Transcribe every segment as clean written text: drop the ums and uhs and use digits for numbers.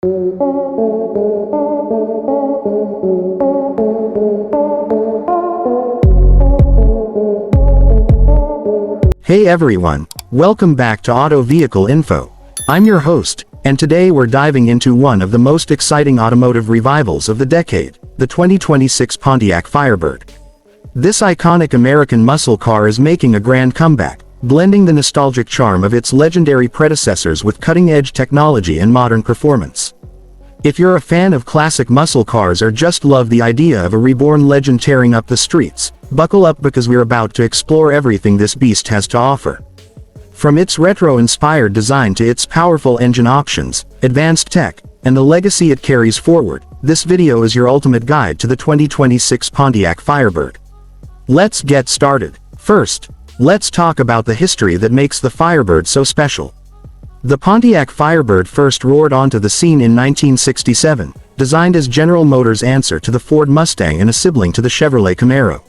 Hey everyone, welcome back to Auto Vehicle Info. I'm your host, and today we're diving into one of the most exciting automotive revivals of the decade, the 2026 Pontiac Firebird. This iconic American muscle car is making a grand comeback, blending the nostalgic charm of its legendary predecessors with cutting-edge technology and modern performance. If you're a fan of classic muscle cars or just love the idea of a reborn legend tearing up the streets, buckle up because we're about to explore everything this beast has to offer. From its retro-inspired design to its powerful engine options, advanced tech, and the legacy it carries forward, this video is your ultimate guide to the 2026 Pontiac Firebird. Let's get started. First, let's talk about the history that makes the Firebird so special. The Pontiac Firebird first roared onto the scene in 1967, designed as General Motors' answer to the Ford Mustang and a sibling to the Chevrolet Camaro.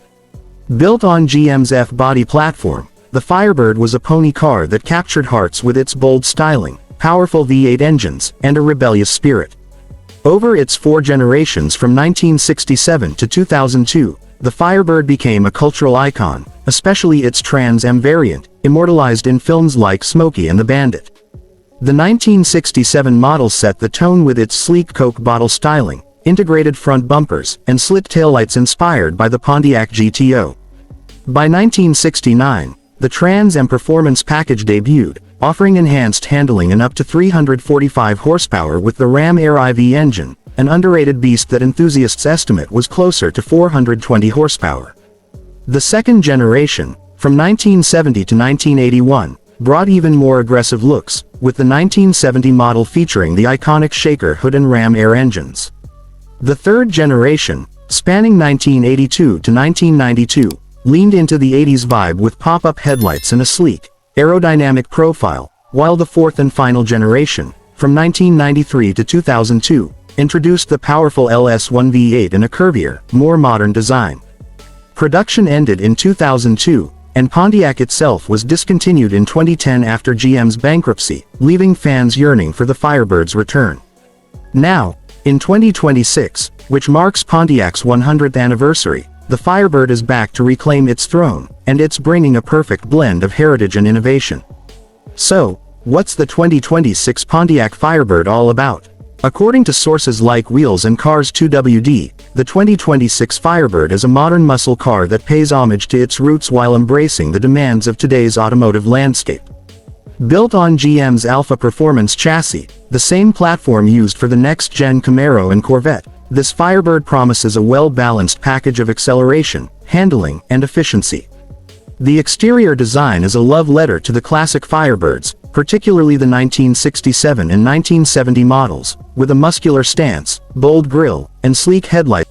Built on GM's F-body platform, the Firebird was a pony car that captured hearts with its bold styling, powerful V8 engines, and a rebellious spirit. Over its 4 generations from 1967 to 2002, the Firebird became a cultural icon, especially its Trans Am variant, immortalized in films like Smokey and the Bandit. The 1967 model set the tone with its sleek Coke bottle styling, integrated front bumpers, and slit taillights inspired by the Pontiac GTO. By 1969, the Trans Am Performance package debuted, offering enhanced handling and up to 345 horsepower with the Ram Air IV engine, an underrated beast that enthusiasts estimate was closer to 420 horsepower. The second generation, from 1970 to 1981, brought even more aggressive looks, with the 1970 model featuring the iconic Shaker hood and Ram Air engines. The third generation, spanning 1982 to 1992, leaned into the 80s vibe with pop-up headlights and a sleek, aerodynamic profile, while the fourth and final generation, from 1993 to 2002, introduced the powerful LS1 V8 and a curvier, more modern design. Production ended in 2002, and Pontiac itself was discontinued in 2010 after GM's bankruptcy, leaving fans yearning for the Firebird's return. Now, in 2026, which marks Pontiac's 100th anniversary, the Firebird is back to reclaim its throne, and it's bringing a perfect blend of heritage and innovation. So, what's the 2026 Pontiac Firebird all about? According to sources like Wheels and Cars 2WD, the 2026 Firebird is a modern muscle car that pays homage to its roots while embracing the demands of today's automotive landscape. Built on GM's Alpha Performance chassis, the same platform used for the next-gen Camaro and Corvette, this Firebird promises a well-balanced package of acceleration, handling, and efficiency. The exterior design is a love letter to the classic Firebirds, particularly the 1967 and 1970 models, with a muscular stance, bold grille, and sleek headlights.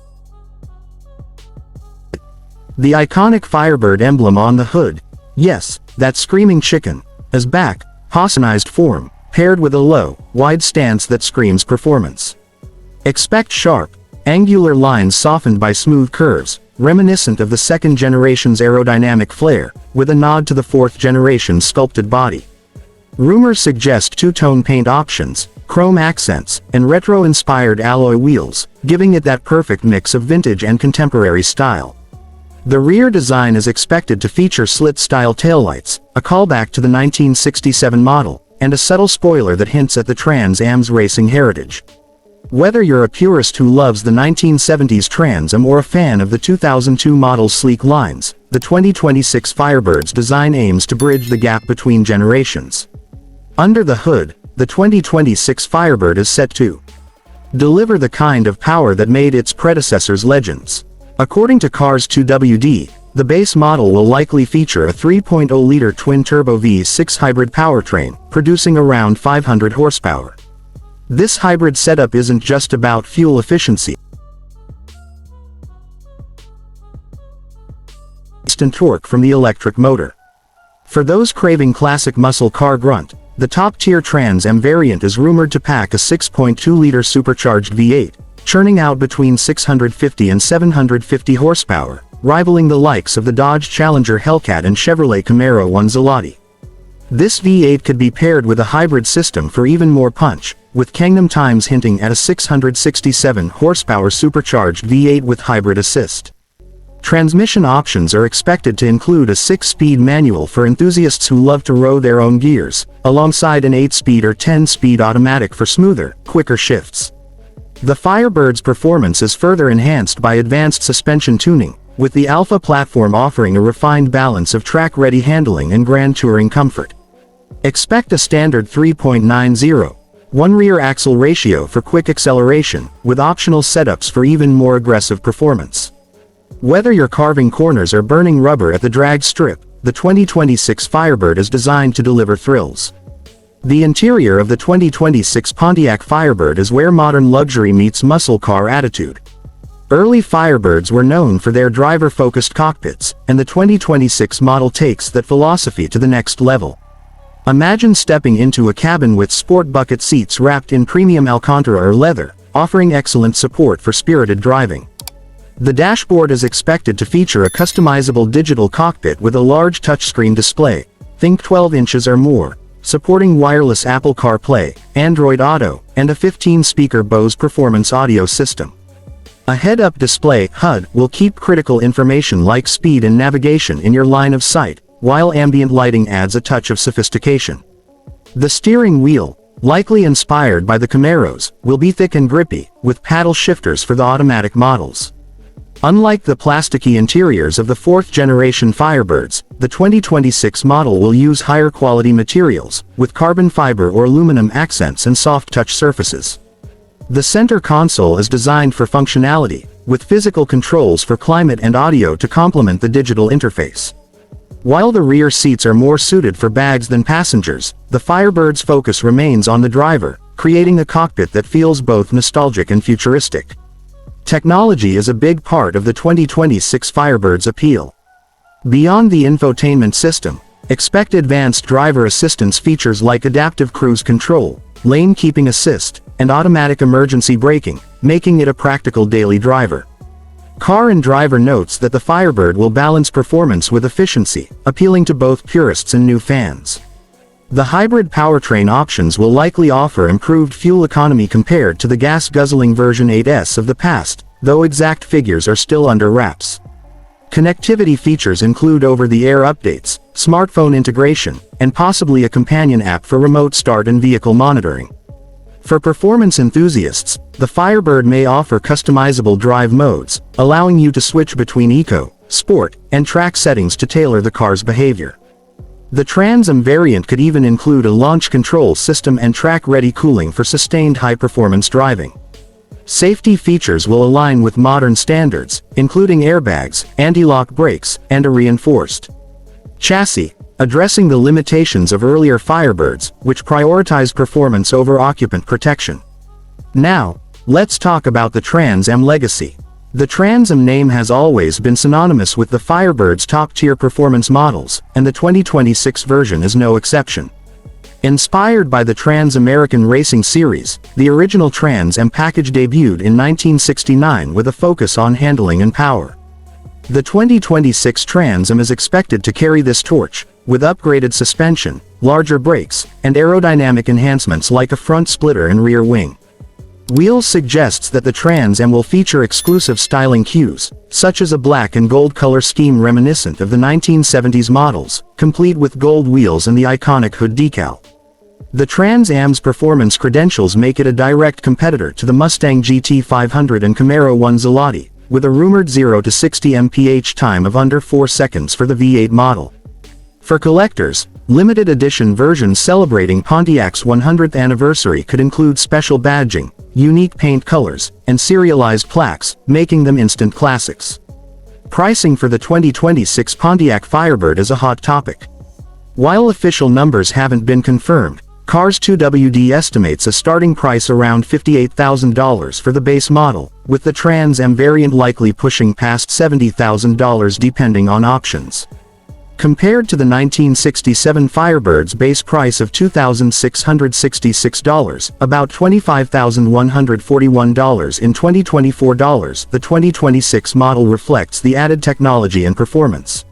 The iconic Firebird emblem on the hood, yes, that screaming chicken, is back, Hassanized form, paired with a low, wide stance that screams performance. Expect sharp, angular lines softened by smooth curves, reminiscent of the second generation's aerodynamic flair, with a nod to the fourth generation's sculpted body. Rumors suggest two-tone paint options, chrome accents, and retro-inspired alloy wheels, giving it that perfect mix of vintage and contemporary style. The rear design is expected to feature slit-style taillights, a callback to the 1967 model, and a subtle spoiler that hints at the Trans Am's racing heritage. Whether you're a purist who loves the 1970s Trans Am or a fan of the 2002 model's sleek lines, the 2026 Firebird's design aims to bridge the gap between generations. Under the hood, the 2026 Firebird is set to deliver the kind of power that made its predecessors legends. According to Cars 2WD, the base model will likely feature a 3.0-liter twin-turbo V6 hybrid powertrain, producing around 500 horsepower. This hybrid setup isn't just about fuel efficiency and torque from the electric motor. For those craving classic muscle car grunt, the top-tier Trans Am variant is rumored to pack a 6.2-liter supercharged V8, churning out between 650 and 750 horsepower, rivaling the likes of the Dodge Challenger Hellcat and Chevrolet Camaro 1 Zelati. This V8 could be paired with a hybrid system for even more punch, with Kingdom Times hinting at a 667 horsepower supercharged V8 with hybrid assist. Transmission options are expected to include a 6-speed manual for enthusiasts who love to row their own gears, alongside an 8-speed or 10-speed automatic for smoother, quicker shifts. The Firebird's performance is further enhanced by advanced suspension tuning, with the Alpha platform offering a refined balance of track-ready handling and grand touring comfort. Expect a standard 3.90:1 rear axle ratio for quick acceleration, with optional setups for even more aggressive performance. Whether you're carving corners or burning rubber at the drag strip, the 2026 Firebird is designed to deliver thrills. The interior of the 2026 Pontiac Firebird is where modern luxury meets muscle car attitude. Early Firebirds were known for their driver-focused cockpits, and the 2026 model takes that philosophy to the next level. Imagine stepping into a cabin with sport bucket seats wrapped in premium Alcantara or leather, offering excellent support for spirited driving. The dashboard is expected to feature a customizable digital cockpit with a large touchscreen display, think 12 inches or more, supporting wireless Apple CarPlay, Android Auto, and a 15-speaker Bose Performance audio system. A head-up display (HUD) will keep critical information like speed and navigation in your line of sight, while ambient lighting adds a touch of sophistication. The steering wheel, likely inspired by the Camaros, will be thick and grippy, with paddle shifters for the automatic models. Unlike the plasticky interiors of the fourth-generation Firebirds, the 2026 model will use higher-quality materials, with carbon fiber or aluminum accents and soft-touch surfaces. The center console is designed for functionality, with physical controls for climate and audio to complement the digital interface. While the rear seats are more suited for bags than passengers, the Firebird's focus remains on the driver, creating a cockpit that feels both nostalgic and futuristic. Technology is a big part of the 2026 Firebird's appeal. Beyond the infotainment system, expect advanced driver assistance features like adaptive cruise control, lane keeping assist, and automatic emergency braking, making it a practical daily driver. Car and Driver notes that the Firebird will balance performance with efficiency, appealing to both purists and new fans. The hybrid powertrain options will likely offer improved fuel economy compared to the gas-guzzling version 8S of the past, though exact figures are still under wraps. Connectivity features include over-the-air updates, smartphone integration, and possibly a companion app for remote start and vehicle monitoring. For performance enthusiasts, the Firebird may offer customizable drive modes, allowing you to switch between eco, sport, and track settings to tailor the car's behavior. The Trans Am variant could even include a launch control system and track-ready cooling for sustained high-performance driving. Safety features will align with modern standards, including airbags, anti-lock brakes, and a reinforced chassis, addressing the limitations of earlier Firebirds, which prioritized performance over occupant protection. Now, let's talk about the Trans Am legacy. The Trans Am name has always been synonymous with the Firebird's top-tier performance models, and the 2026 version is no exception. Inspired by the Trans-American Racing Series, the original Trans Am package debuted in 1969 with a focus on handling and power. The 2026 Trans Am is expected to carry this torch, with upgraded suspension, larger brakes, and aerodynamic enhancements like a front splitter and rear wing. Wheels suggests that the Trans Am will feature exclusive styling cues, such as a black and gold color scheme reminiscent of the 1970s models, complete with gold wheels and the iconic hood decal. The Trans Am's performance credentials make it a direct competitor to the Mustang GT500 and Camaro 1 Zelati, with a rumored 0 to 60 mph time of under 4 seconds for the V8 model. For collectors, limited edition versions celebrating Pontiac's 100th anniversary could include special badging, unique paint colors, and serialized plaques, making them instant classics. Pricing for the 2026 Pontiac Firebird is a hot topic. While official numbers haven't been confirmed, Cars2WD estimates a starting price around $58,000 for the base model, with the Trans Am variant likely pushing past $70,000 depending on options. Compared to the 1967 Firebird's base price of $2,666, about $25,141 in 2024 dollars, the 2026 model reflects the added technology and performance.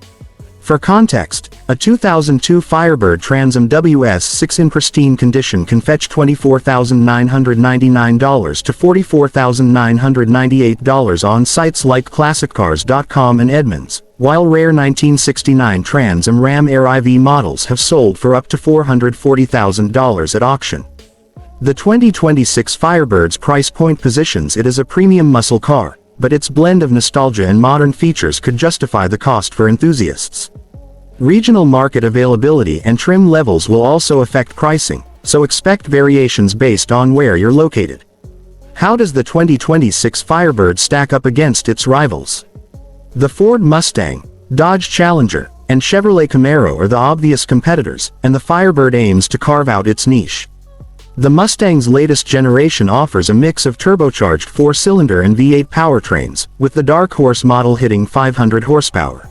For context, a 2002 Firebird Trans-Am WS6 in pristine condition can fetch $24,999 to $44,998 on sites like ClassicCars.com and Edmunds, while rare 1969 Trans-Am Ram Air IV models have sold for up to $440,000 at auction. The 2026 Firebird's price point positions it as a premium muscle car, but its blend of nostalgia and modern features could justify the cost for enthusiasts. Regional market availability and trim levels will also affect pricing, so expect variations based on where you're located. How does the 2026 Firebird stack up against its rivals? The Ford Mustang, Dodge Challenger, and Chevrolet Camaro are the obvious competitors, and the Firebird aims to carve out its niche. The Mustang's latest generation offers a mix of turbocharged 4-cylinder and V8 powertrains, with the Dark Horse model hitting 500 horsepower.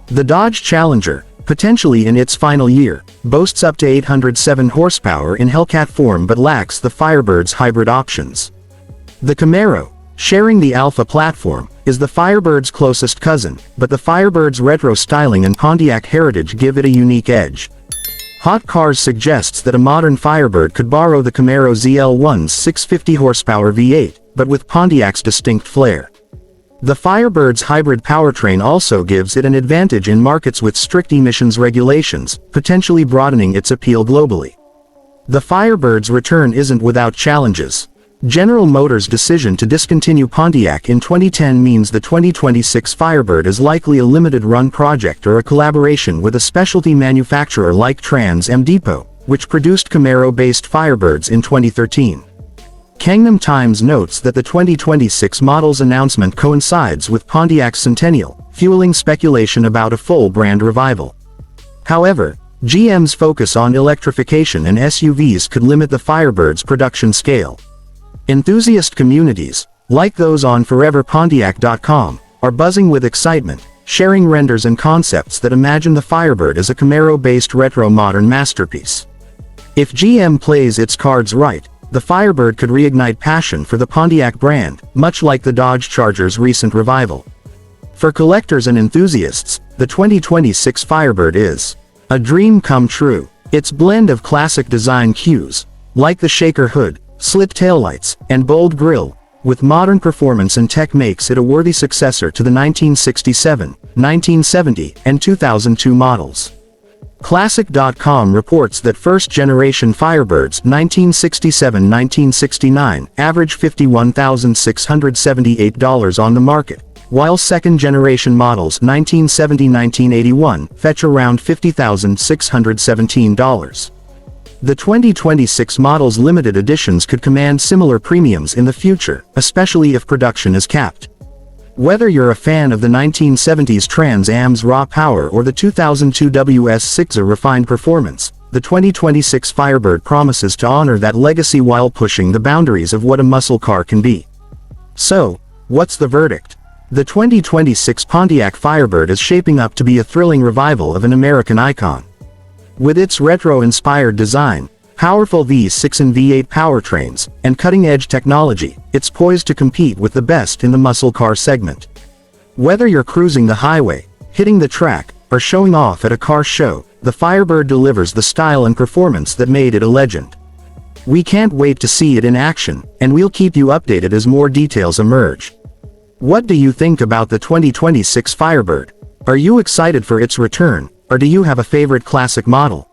The Dodge Challenger, potentially in its final year, boasts up to 807 horsepower in Hellcat form but lacks the Firebird's hybrid options. The Camaro, sharing the Alpha platform, is the Firebird's closest cousin, but the Firebird's retro styling and Pontiac heritage give it a unique edge. Hot Cars suggests that a modern Firebird could borrow the Camaro ZL1's 650 horsepower V8, but with Pontiac's distinct flair. The Firebird's hybrid powertrain also gives it an advantage in markets with strict emissions regulations, potentially broadening its appeal globally. The Firebird's return isn't without challenges. General Motors' decision to discontinue Pontiac in 2010 means the 2026 Firebird is likely a limited-run project or a collaboration with a specialty manufacturer like Trans-Am Depot, which produced Camaro-based Firebirds in 2013. Gangnam Times notes that the 2026 model's announcement coincides with Pontiac's centennial, fueling speculation about a full brand revival. However, GM's focus on electrification and SUVs could limit the Firebird's production scale. Enthusiast communities, like those on foreverpontiac.com, are buzzing with excitement, sharing renders and concepts that imagine the Firebird as a Camaro-based retro-modern masterpiece. If GM plays its cards right, the Firebird could reignite passion for the Pontiac brand, much like the Dodge Charger's recent revival. For collectors and enthusiasts, the 2026 Firebird is a dream come true. Its blend of classic design cues, like the shaker hood, slit taillights, and bold grille, with modern performance and tech makes it a worthy successor to the 1967, 1970, and 2002 models. Classic.com reports that first-generation Firebirds 1967-1969 average $51,678 on the market, while second-generation models 1970-1981 fetch around $50,617. The 2026 model's limited editions could command similar premiums in the future, especially if production is capped. Whether you're a fan of the 1970s Trans-Am's raw power or the 2002 WS6's refined performance, the 2026 Firebird promises to honor that legacy while pushing the boundaries of what a muscle car can be. So, what's the verdict? The 2026 Pontiac Firebird is shaping up to be a thrilling revival of an American icon. With its retro-inspired design, powerful V6 and V8 powertrains, and cutting-edge technology, it's poised to compete with the best in the muscle car segment. Whether you're cruising the highway, hitting the track, or showing off at a car show, the Firebird delivers the style and performance that made it a legend. We can't wait to see it in action, and we'll keep you updated as more details emerge. What do you think about the 2026 Firebird? Are you excited for its return, or do you have a favorite classic model?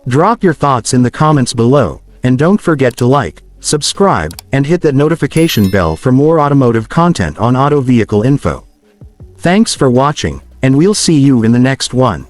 Drop your thoughts in the comments below, and don't forget to like, subscribe, and hit that notification bell for more automotive content on Auto Vehicle Info. Thanks for watching, and we'll see you in the next one.